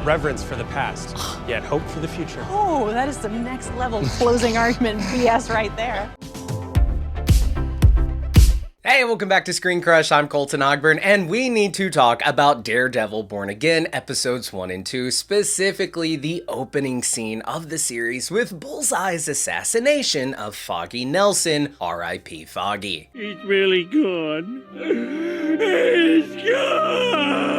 reverence for the past, yet hope for the future. Oh, that is some next level closing argument BS right there. Hey, welcome back to ScreenCrush. I'm Colton Ogburn, and we need to talk about Daredevil Born Again, episodes 1 and 2, specifically the opening scene of the series with Bullseye's assassination of Foggy Nelson, R.I.P. Foggy. He's really good. He's good!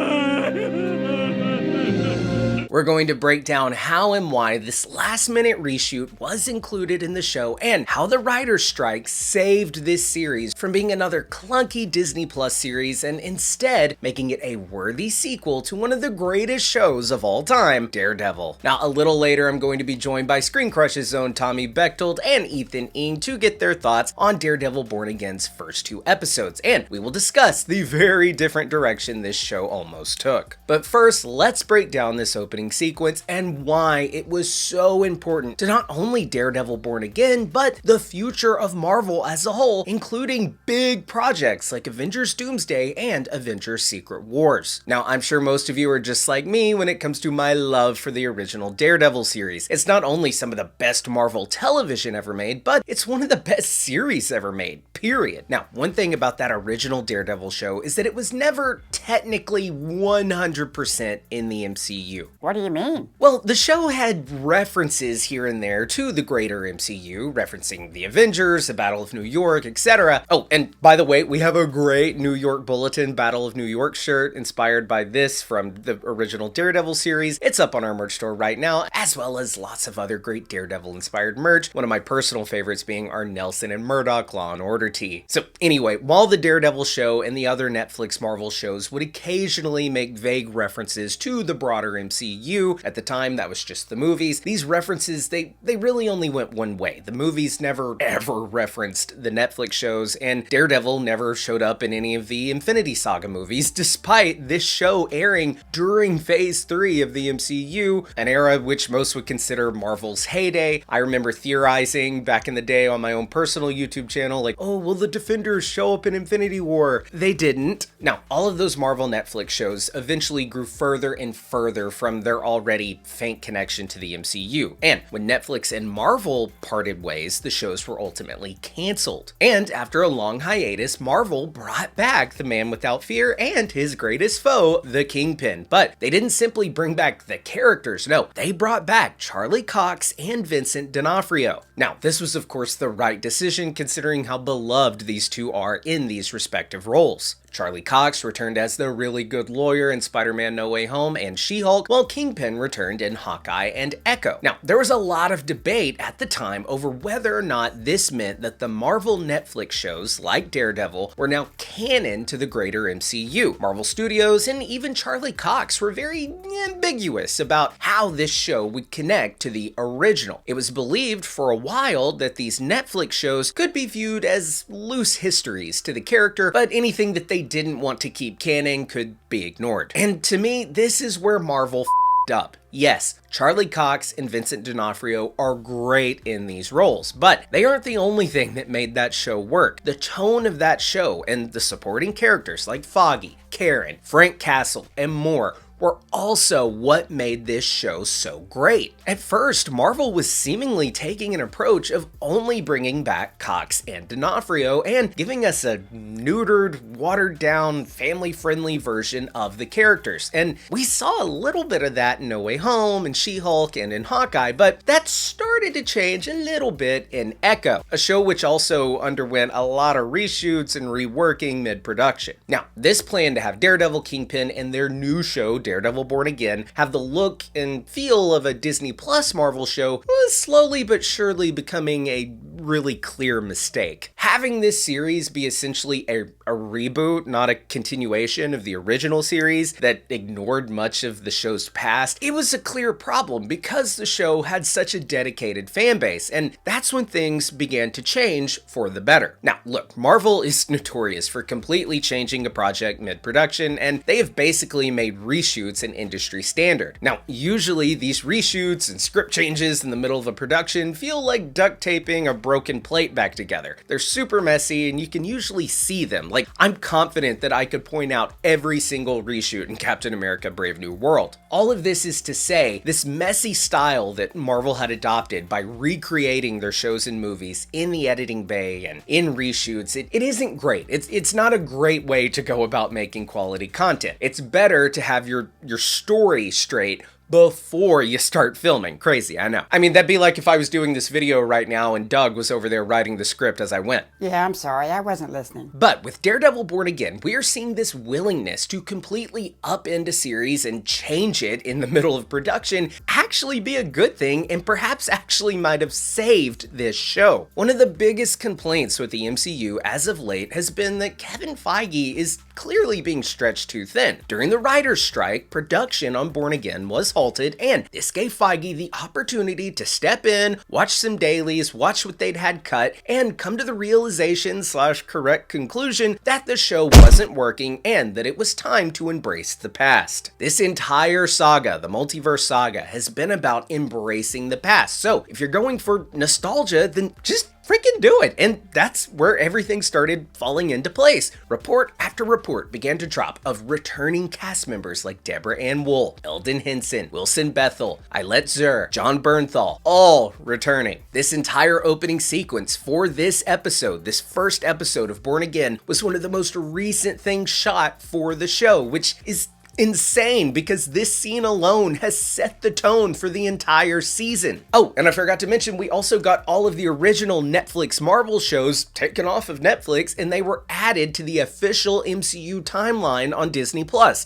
We're going to break down how and why this last-minute reshoot was included in the show and how the writer's strike saved this series from being another clunky Disney Plus series and instead making it a worthy sequel to one of the greatest shows of all time, Daredevil. Now, a little later, I'm going to be joined by ScreenCrush's own Tommy Bechtold and Ethan Ing to get their thoughts on Daredevil Born Again's first 2 episodes, and we will discuss the very different direction this show almost took. But first, let's break down this opening sequence and why it was so important to not only Daredevil Born Again, but the future of Marvel as a whole, including big projects like Avengers Doomsday and Avengers Secret Wars. Now, I'm sure most of you are just like me when it comes to my love for the original Daredevil series. It's not only some of the best Marvel television ever made, but it's one of the best series ever made, period. Now, one thing about that original Daredevil show is that it was never technically 100% in the MCU. What do you mean? Well, the show had references here and there to the greater MCU, referencing the Avengers, the Battle of New York, etc. Oh, and by the way, we have a great New York Bulletin Battle of New York shirt inspired by this from the original Daredevil series. It's up on our merch store right now, as well as lots of other great Daredevil-inspired merch, one of my personal favorites being our Nelson and Murdoch Law and Order tee. So anyway, while the Daredevil show and the other Netflix Marvel shows would occasionally make vague references to the broader MCU, at the time that was just the movies, these references, they really only went one way. The movies never ever referenced the Netflix shows, and Daredevil never showed up in any of the Infinity Saga movies, despite this show airing during Phase 3 of the MCU, an era which most would consider Marvel's heyday. I remember theorizing back in the day on my own personal YouTube channel, like, oh, will the Defenders show up in Infinity War? They didn't. Now, all of those Marvel Netflix shows eventually grew further and further from their already faint connection to the MCU. And when Netflix and Marvel parted ways, the shows were ultimately canceled. And after a long hiatus, Marvel brought back The Man Without Fear and his greatest foe, the Kingpin. But they didn't simply bring back the characters, no, they brought back Charlie Cox and Vincent D'Onofrio. Now, this was of course the right decision considering how beloved these two are in these respective roles. Charlie Cox returned as the really good lawyer in Spider-Man No Way Home and She-Hulk, while Kingpin returned in Hawkeye and Echo. Now, there was a lot of debate at the time over whether or not this meant that the Marvel Netflix shows, like Daredevil, were now canon to the greater MCU. Marvel Studios and even Charlie Cox were very ambiguous about how this show would connect to the original. It was believed for a while that these Netflix shows could be viewed as loose histories to the character, but anything that they didn't want to keep canon could be ignored. And to me, this is where Marvel f***ed up. Yes, Charlie Cox and Vincent D'Onofrio are great in these roles, but they aren't the only thing that made that show work. The tone of that show and the supporting characters like Foggy, Karen, Frank Castle, and more were also what made this show so great. At first, Marvel was seemingly taking an approach of only bringing back Cox and D'Onofrio and giving us a neutered, watered-down, family-friendly version of the characters. And we saw a little bit of that in No Way Home, and She-Hulk, and in Hawkeye, but that started to change a little bit in Echo, a show which also underwent a lot of reshoots and reworking mid-production. Now, this plan to have Daredevil, Kingpin, and their new show, Daredevil Born Again, have the look and feel of a Disney Plus Marvel show was slowly but surely becoming a really clear mistake. Having this series be essentially a reboot, not a continuation of the original series that ignored much of the show's past, it was a clear problem because the show had such a dedicated dedicated fan base, and that's when things began to change for the better. Now, look, Marvel is notorious for completely changing a project mid-production, and they have basically made reshoots an industry standard. Now, usually these reshoots and script changes in the middle of a production feel like duct taping a broken plate back together. They're super messy, and you can usually see them. Like, I'm confident that I could point out every single reshoot in Captain America Brave New World. All of this is to say, this messy style that Marvel had adopted by recreating their shows and movies in the editing bay and in reshoots, it isn't great. It's not a great way to go about making quality content. It's better to have your story straight before you start filming. Crazy, I know. I mean, that'd be like if I was doing this video right now and Doug was over there writing the script as I went. Yeah, I'm sorry, I wasn't listening. But with Daredevil Born Again, we are seeing this willingness to completely upend a series and change it in the middle of production actually be a good thing, and perhaps actually might have saved this show. One of the biggest complaints with the MCU as of late has been that Kevin Feige is clearly being stretched too thin. During the writer's strike, production on Born Again was halted, and this gave Feige the opportunity to step in, watch some dailies, watch what they'd had cut, and come to the realization/correct conclusion that the show wasn't working and that it was time to embrace the past. This entire saga, the multiverse saga, has been about embracing the past. So if you're going for nostalgia, then just freaking do it. And that's where everything started falling into place. Report after report began to drop of returning cast members like Deborah Ann Wool, Eldon Henson, Wilson Bethel, Eilette Zur, John Bernthal, all returning. This entire opening sequence for this episode, this first episode of Born Again, was one of the most recent things shot for the show, which is insane because this scene alone has set the tone for the entire season. Oh, and I forgot to mention, we also got all of the original Netflix Marvel shows taken off of Netflix, and they were added to the official MCU timeline on Disney+.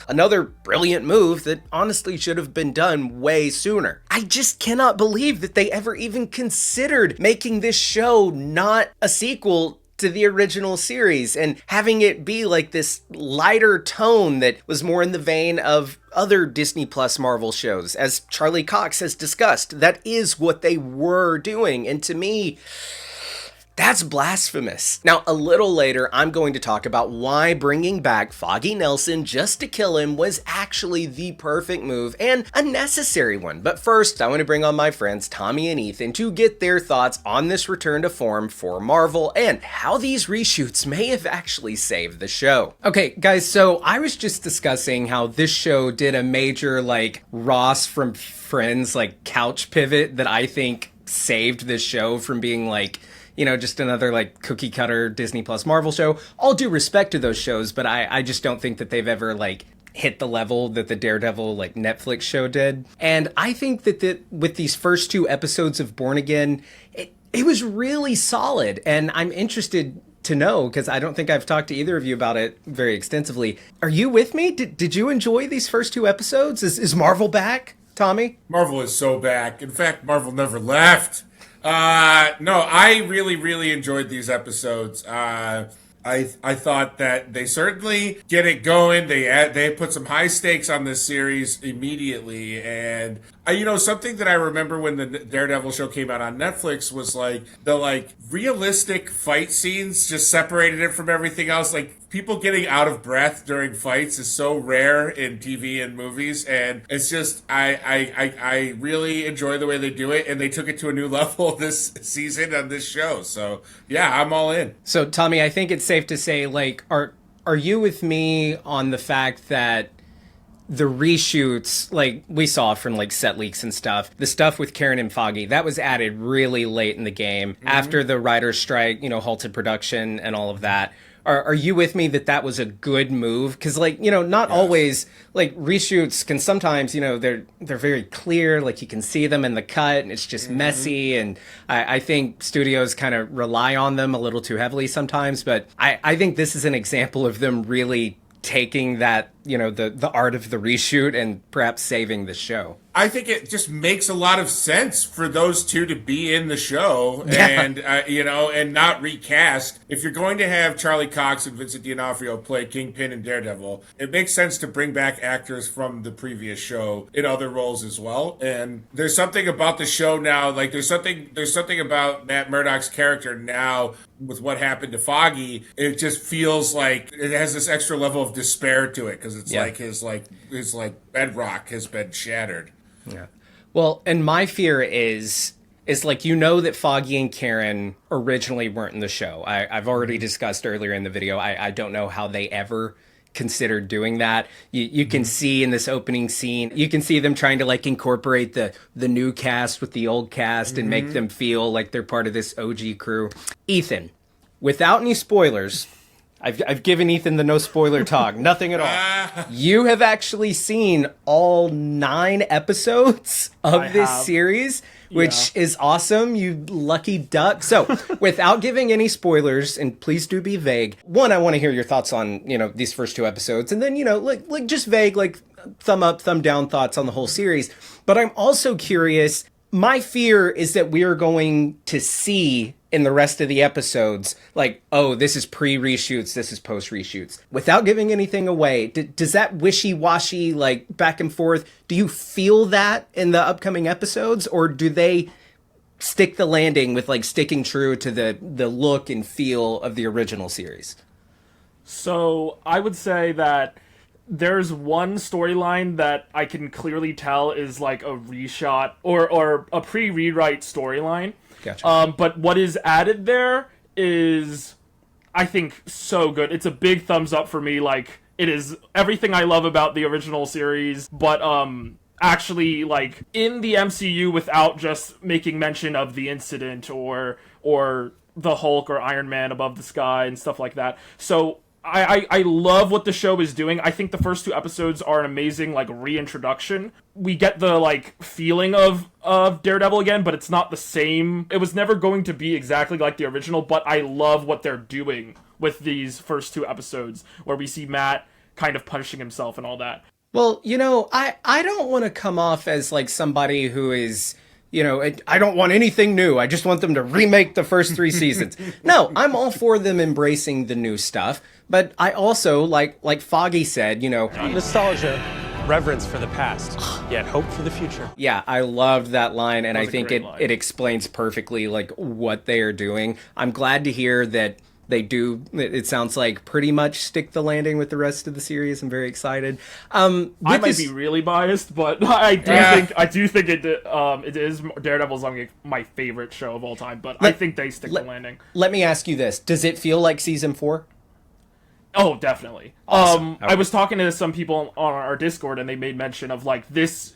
Another brilliant move that honestly should have been done way sooner. I just cannot believe that they ever even considered making this show not a sequel to the original series and having it be like this lighter tone that was more in the vein of other Disney Plus Marvel shows. As Charlie Cox has discussed, that is what they were doing, and to me, that's blasphemous. Now, a little later, I'm going to talk about why bringing back Foggy Nelson just to kill him was actually the perfect move and a necessary one. But first, I want to bring on my friends Tommy and Ethan to get their thoughts on this return to form for Marvel and how these reshoots may have actually saved the show. Okay, guys, so I was just discussing how this show did a major, like, Ross from Friends, like, couch pivot that I think saved this show from being, like, you know, just another like cookie cutter Disney Plus Marvel show. All due respect to those shows, but I just don't think that they've ever like hit the level that the Daredevil like Netflix show did. And I think that with these first two episodes of Born Again, it was really solid. And I'm interested to know, because I don't think I've talked to either of you about it very extensively. Are you with me? Did you enjoy these first two episodes? Is Marvel back, Tommy? Marvel is so back. In fact, Marvel never left. No, I really enjoyed these episodes. I thought that they certainly get it going. They put some high stakes on this series immediately, and something that I remember when the Daredevil show came out on Netflix was like the like realistic fight scenes just separated it from everything else. Like people getting out of breath during fights is so rare in TV and movies, and it's just I really enjoy the way they do it, and they took it to a new level this season on this show. So yeah, I'm all in. So Tommy, I think it's safe to say, like, are you with me on the fact that the reshoots, like we saw from like set leaks and stuff, the stuff with Karen and Foggy, that was added really late in the game after the writer's strike, halted production and all of that. Are you with me that was a good move? Because, like, not always, like, reshoots can sometimes, they're very clear, like, you can see them in the cut, and it's just messy, and I think studios kind of rely on them a little too heavily sometimes, but I think this is an example of them really taking that the art of the reshoot and perhaps saving the show. I think it just makes a lot of sense for those two to be in the show and, and not recast. If you're going to have Charlie Cox and Vincent D'Onofrio play Kingpin and Daredevil, it makes sense to bring back actors from the previous show in other roles as well. And there's something about the show now, like there's something about Matt Murdock's character now with what happened to Foggy. It just feels like it has this extra level of despair to it because it's like his bedrock has been shattered. Yeah. Well, and my fear is like, that Foggy and Karen originally weren't in the show. I've already discussed earlier in the video. I don't know how they ever considered doing that. You can see in this opening scene, you can see them trying to like incorporate the new cast with the old cast and make them feel like they're part of this OG crew. Ethan, without any spoilers, I've given Ethan the no spoiler talk, nothing at all. You have actually seen all 9 episodes of this series, which is awesome, you lucky duck. So, without giving any spoilers, and please do be vague, one, I want to hear your thoughts on, these first 2 episodes, and then, like just vague, like thumb up, thumb down thoughts on the whole series. But I'm also curious, my fear is that we are going to see in the rest of the episodes, like, oh, this is pre-reshoots, this is post-reshoots. Without giving anything away, does that wishy-washy, like, back and forth, do you feel that in the upcoming episodes? Or do they stick the landing with, like, sticking true to the look and feel of the original series? So, I would say that there's one storyline that I can clearly tell is, like, a reshot or a pre-rewrite storyline. Gotcha. But what is added there is, I think, so good. It's a big thumbs up for me. Like, it is everything I love about the original series, but actually, like, in the MCU without just making mention of the incident or the Hulk or Iron Man above the sky and stuff like that. So I love what the show is doing. I think the first 2 episodes are an amazing, like, reintroduction. We get the, like, feeling of Daredevil again, but it's not the same. It was never going to be exactly like the original, but I love what they're doing with these first 2 episodes, where we see Matt kind of punishing himself and all that. Well, I don't want to come off as, like, somebody who is... I don't want anything new. I just want them to remake the first 3 seasons. No, I'm all for them embracing the new stuff. But I also, like Foggy said, Nostalgia, reverence for the past, yet hope for the future. Yeah, I loved that line, and I think it explains perfectly, like, what they are doing. I'm glad to hear that they do, it sounds like, pretty much stick the landing with the rest of the series. I'm very excited. I might be really biased, but I do think it is Daredevil's my favorite show of all time, but I think they stick the landing. Let me ask you this. Does it feel like season 4? Oh, definitely. Awesome. Okay. I was talking to some people on our Discord, and they made mention of, like, this...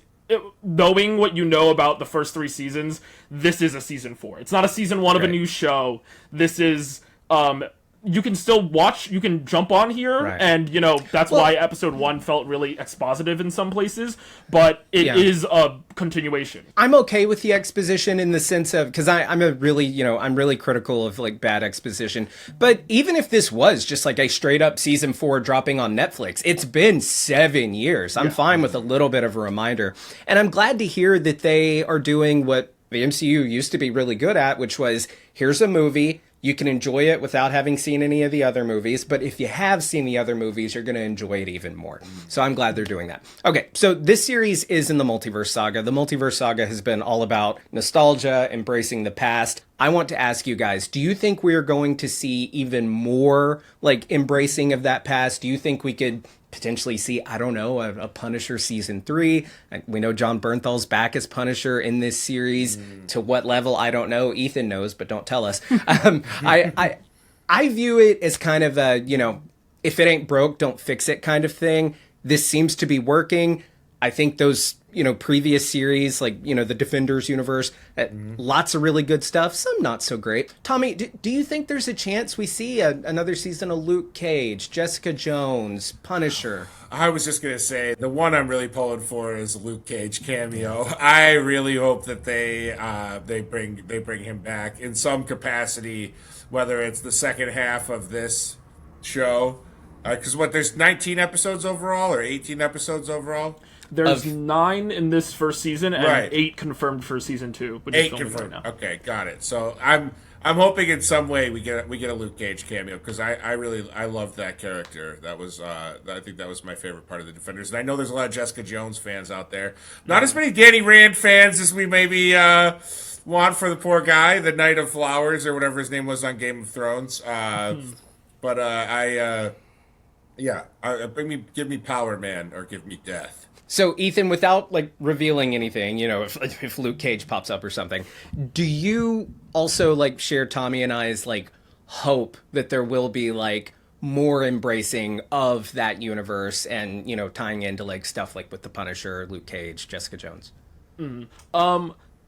knowing what you know about the first 3 seasons, this is a season 4. It's not a season 1 of a new show. This is... you can still watch, you can jump on here, and, that's why episode 1 felt really expositive in some places, but it is a continuation. I'm okay with the exposition in the sense of, because I'm really critical of, like, bad exposition, but even if this was just, like, a straight-up season 4 dropping on Netflix, it's been 7 years. I'm fine with a little bit of a reminder, and I'm glad to hear that they are doing what the MCU used to be really good at, which was, here's a movie, you can enjoy it without having seen any of the other movies, but if you have seen the other movies, you're going to enjoy it even more. So I'm glad they're doing that. Okay, so this series is in the Multiverse Saga. The Multiverse Saga has been all about nostalgia, embracing the past. I want to ask you guys, do you think we're going to see even more, like, embracing of that past? Do you think we could potentially see, I don't know, a Punisher season 3? We know John Bernthal's back as Punisher in this series. To what level, I don't know. Ethan knows, but don't tell us. I view it as kind of a, if it ain't broke, don't fix it kind of thing. This seems to be working. I think those, previous series, like, the Defenders universe, lots of really good stuff, some not so great. Tommy, do you think there's a chance we see another season of Luke Cage, Jessica Jones, Punisher? I was just going to say, the one I'm really pulling for is a Luke Cage cameo. I really hope that they bring him back in some capacity, whether it's the second half of this show Because there's 19 episodes overall or 18 episodes overall? There's 9 in this first season and Right. 8 confirmed for season 2, which 8 is filming confirmed. right now. Okay, got it. So I'm hoping in some way we get a Luke Cage cameo, because I loved that character. That was I think that was my favorite part of the Defenders. And I know there's a lot of Jessica Jones fans out there. Not as many Danny Rand fans as we maybe want for the poor guy, the Knight of Flowers or whatever his name was on Game of Thrones. But give me Power Man or give me death. So, Ethan, without like revealing anything, if Luke Cage pops up or something, do you also like share Tommy and I's like hope that there will be like more embracing of that universe and tying into like stuff like with the Punisher, Luke Cage, Jessica Jones?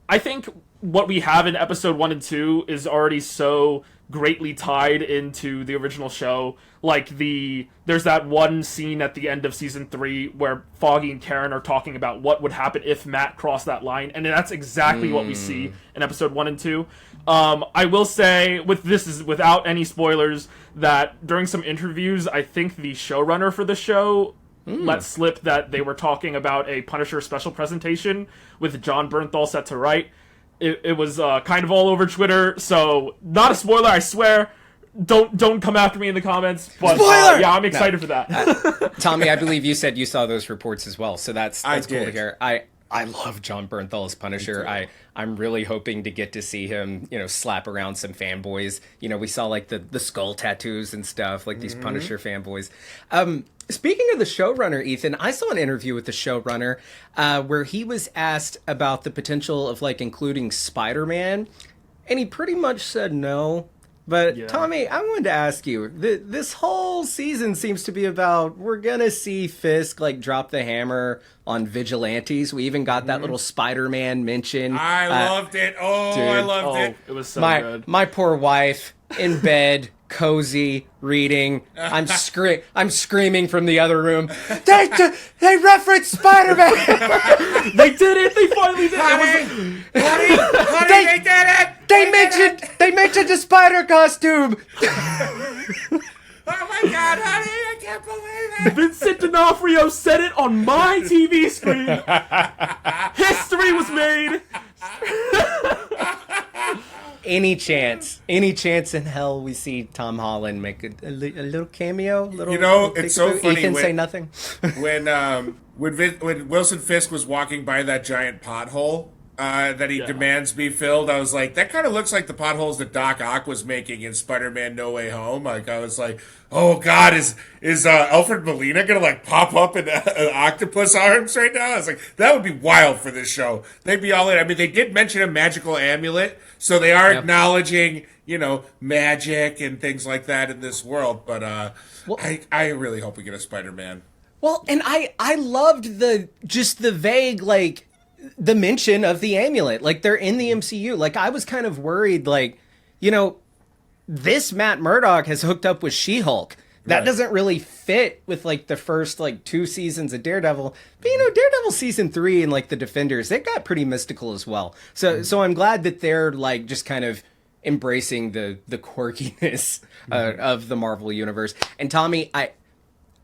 I think what we have in episode 1 and 2 is already so greatly tied into the original show. Like there's that one scene at the end of season 3 where Foggy and Karen are talking about what would happen if Matt crossed that line, and that's exactly what we see in episode 1 and 2. I will say, this is without any spoilers, that during some interviews, I think the showrunner for the show let slip that they were talking about a Punisher special presentation with John Bernthal set to write. It was kind of all over Twitter, so not a spoiler, I swear. Don't come after me in the comments. But yeah, I'm excited for that. Tommy, I believe you said you saw those reports as well, so that's cool to did. hear. I love John Bernthal as Punisher. I'm really hoping to get to see him, slap around some fanboys. We saw like the skull tattoos and stuff, like these Punisher fanboys. Speaking of the showrunner, Ethan, I saw an interview with the showrunner where he was asked about the potential of like including Spider-Man, and he pretty much said no. But Yeah. Tommy, I wanted to ask you, this whole season seems to be about, we're gonna see Fisk like drop the hammer on vigilantes. We even got that little Spider-Man mention. I loved it. Oh, dude. I loved it. It was so good. My poor wife in bed, cozy, reading. I'm screaming from the other room. They referenced Spider-Man. They did it! They finally did Honey, it! they did it! They mentioned the spider costume. Oh my God, honey, I can't believe it! Vincent D'Onofrio said it on my TV screen. History was made. Any chance in hell we see Tom Holland make a little cameo? It's so funny Ethan when- say nothing. When Wilson Fisk was walking by that giant pothole that he demands be filled, I was like, that kind of looks like the potholes that Doc Ock was making in Spider-Man No Way Home. Like, I was like, oh God, is Alfred Molina gonna like pop up in octopus arms right now? I was like, that would be wild for this show. They'd be all in. I mean, they did mention a magical amulet, so they are acknowledging, magic and things like that in this world. But I really hope we get a Spider-Man. Well, and I loved the vague, like, the mention of the amulet. Like, they're in the MCU. Like, I was kind of worried, like, this Matt Murdock has hooked up with She-Hulk. That Right. doesn't really fit with, like, the first, like, 2 seasons of Daredevil. But, Daredevil season 3 and, like, the Defenders, they got pretty mystical as well. So I'm glad that they're, like, just kind of embracing the quirkiness of the Marvel Universe. And, Tommy, I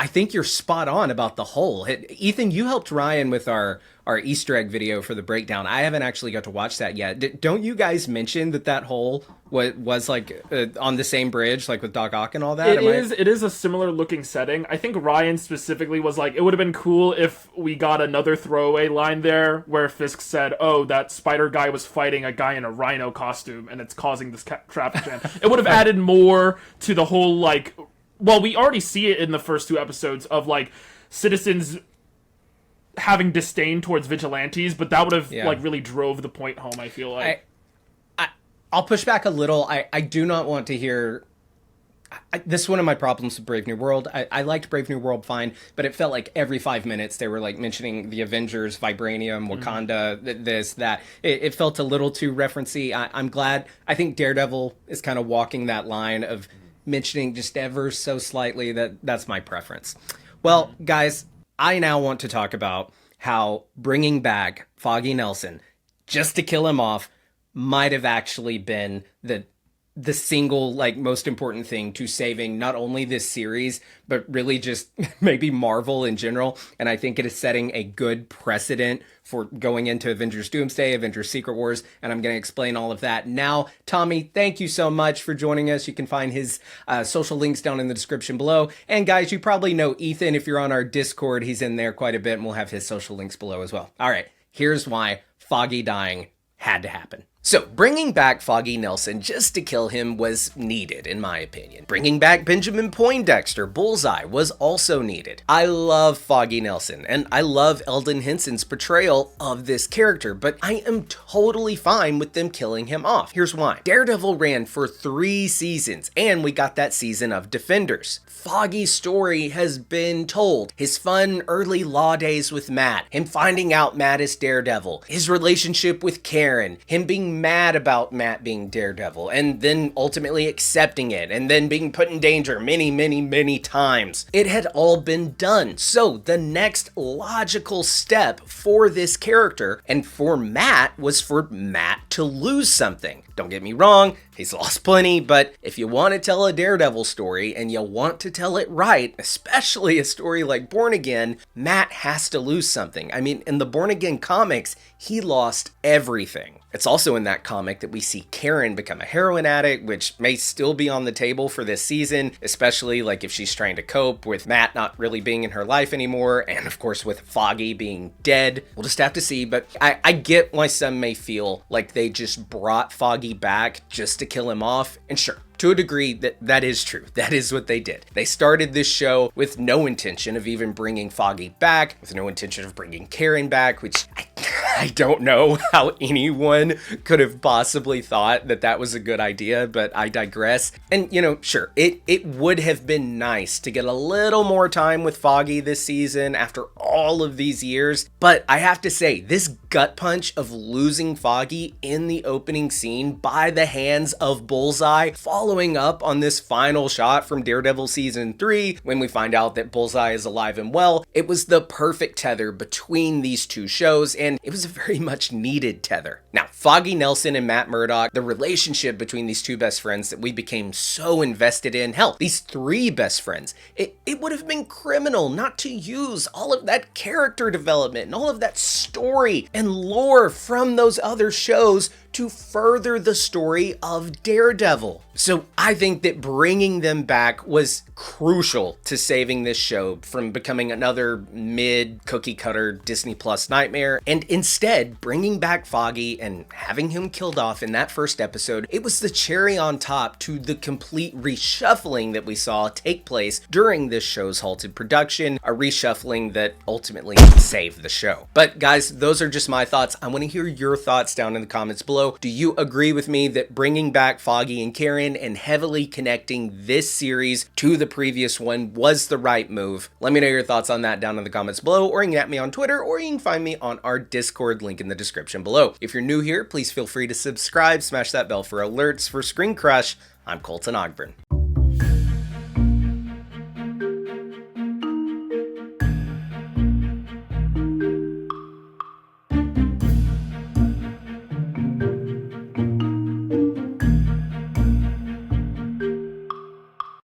think you're spot on about the hole. Ethan, you helped Ryan with our Easter egg video for the breakdown. I haven't actually got to watch that yet. Don't you guys mention that hole was like on the same bridge, like with Doc Ock and all that? It is a similar looking setting. I think Ryan specifically was like, it would have been cool if we got another throwaway line there where Fisk said, oh, that spider guy was fighting a guy in a rhino costume and it's causing this traffic jam. It would have added more to the whole, like... Well, we already see it in the first 2 episodes of, like, citizens having disdain towards vigilantes, but that would have, like, really drove the point home, I feel like. I'll push back a little. I do not want to hear... this is one of my problems with Brave New World. I liked Brave New World fine, but it felt like every 5 minutes they were, like, mentioning the Avengers, Vibranium, Wakanda, this, that. It felt a little too referencey. I'm glad. I think Daredevil is kind of walking that line of... mentioning just ever so slightly. That's my preference. Well, guys, I now want to talk about how bringing back Foggy Nelson just to kill him off might have actually been the the single, like, most important thing to saving not only this series, but really just maybe Marvel in general. And I think it is setting a good precedent for going into Avengers Doomsday, Avengers Secret Wars, and I'm going to explain all of that now. Tommy, thank you so much for joining us. You can find his social links down in the description below. And guys, you probably know Ethan. If you're on our Discord, he's in there quite a bit, and we'll have his social links below as well. All right, here's why Foggy dying had to happen. So, bringing back Foggy Nelson just to kill him was needed, in my opinion. Bringing back Benjamin Poindexter, Bullseye, was also needed. I love Foggy Nelson, and I love Eldon Henson's portrayal of this character, but I am totally fine with them killing him off. Here's why. Daredevil ran for 3 seasons, and we got that season of Defenders. Foggy's story has been told. His fun early law days with Matt, him finding out Matt is Daredevil, his relationship with Karen, him being mad about Matt being Daredevil, and then ultimately accepting it, and then being put in danger many times. It had all been done. So the next logical step for this character and for Matt was for Matt to lose something. Don't get me wrong, he's lost plenty, but if you want to tell a Daredevil story and you want to tell it right, especially a story like Born Again, Matt has to lose something. I mean, in the Born Again comics, he lost everything. It's also in that comic that we see Karen become a heroin addict, which may still be on the table for this season, especially like if she's trying to cope with Matt not really being in her life anymore, and of course with Foggy being dead. We'll just have to see, but I get why some may feel like they just brought Foggy back just to kill him off, and sure, to a degree, that is true. That is what they did. They started this show with no intention of even bringing Foggy back, with no intention of bringing Karen back, which I don't know how anyone could have possibly thought that was a good idea, but I digress. And, you know, sure, it would have been nice to get a little more time with Foggy this season after all of these years, but I have to say, this gut punch of losing Foggy in the opening scene by the hands of Bullseye, following up on this final shot from Daredevil Season 3, when we find out that Bullseye is alive and well, it was the perfect tether between these two shows, and it was a very much needed tether. Now, Foggy Nelson and Matt Murdock, the relationship between these two best friends that we became so invested in, hell, these 3 best friends, it would have been criminal not to use all of that character development and all of that story and lore from those other shows to further the story of Daredevil. So I think that bringing them back was crucial to saving this show from becoming another mid cookie cutter Disney Plus nightmare, and instead bringing back Foggy and having him killed off in that first episode, it was the cherry on top to the complete reshuffling that we saw take place during this show's halted production, a reshuffling that ultimately saved the show. But guys, those are just my thoughts. I want to hear your thoughts down in the comments below. Do you agree with me that bringing back Foggy and Karen and heavily connecting this series to the previous one was the right move? Let me know your thoughts on that down in the comments below, or you can at me on Twitter, or you can find me on our Discord, link in the description below. If you're new here, please feel free to subscribe, smash that bell for alerts. For ScreenCrush, I'm Colton Ogburn.